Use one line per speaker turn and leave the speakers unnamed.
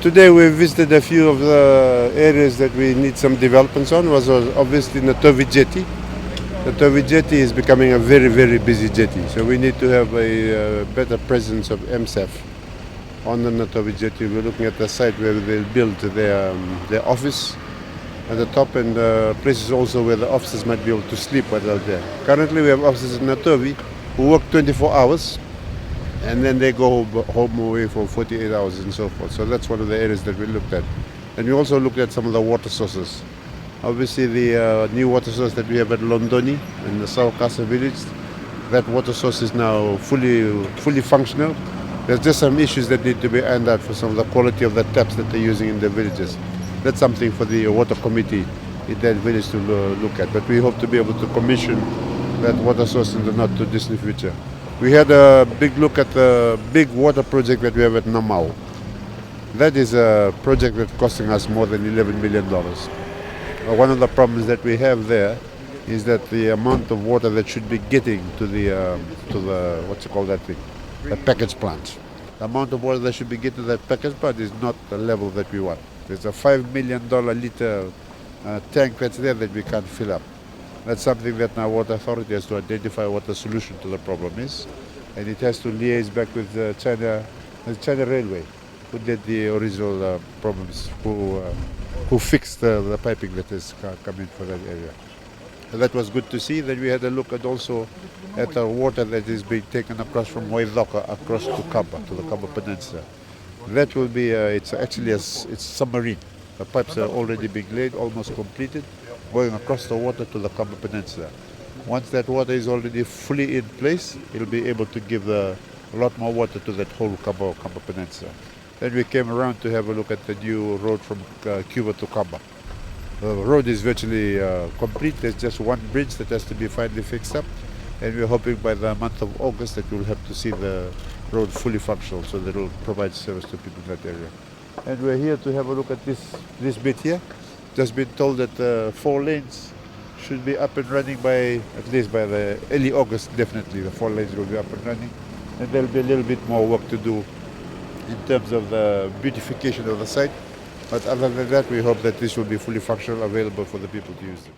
today we visited a few of the areas that we need some developments on. Was obviously Natovi Jetty. Natovi Jetty is becoming a very, very busy jetty. So we need to have a better presence of MSAF on the Natovi Jetty. We're looking at the site where they'll build their office at the top, and places also where the officers might be able to sleep while they're there. Currently we have officers in Natovi who work 24 hours and then they go home away for 48 hours and so forth. So that's one of the areas that we looked at. And we also looked at some of the water sources. Obviously the new water source that we have at Londoni in the Sawakasa village, that water source is now fully functional. There's just some issues that need to be ironed out for some of the quality of the taps that they're using in the villages. That's something for the water committee in that village to look at. But we hope to be able to commission that water source in the not too distant future. We had a big look at the big water project that we have at Namau. That is a project that's costing us more than $11 million. One of the problems that we have there is that the amount of water that should be getting to the what's it called, that thing, the package plant. The amount of water that should be getting to that package plant is not the level that we want. There's a $5 million liter tank that's there that we can't fill up. That's something that our water authority has to identify what the solution to the problem is, and it has to liaise back with the China Railway, who did the original problems, who fixed the piping that has come in for that area. And that was good to see. Then we had a look at also at the water that is being taken across from Wailoka across to Kaba, to the Kaba Peninsula. That will be, it's actually it's submarine. The pipes are already being laid, almost completed, going across the water to the Kaba Peninsula. Once that water is already fully in place, it'll be able to give a lot more water to that whole Kaba Peninsula. Then we came around to have a look at the new road from Cuba to Kaba. The road is virtually complete. There's just one bridge that has to be finally fixed up, and we're hoping by the month of August that we'll have to see the road fully functional, so that it will provide service to people in that area. And we're here to have a look at this bit here. Just been told that 4 lanes should be up and running by, at least by the early August, definitely. The 4 lanes will be up and running. And there'll be a little bit more work to do in terms of the beautification of the site. But other than that, we hope that this will be fully functional, available for the people to use it.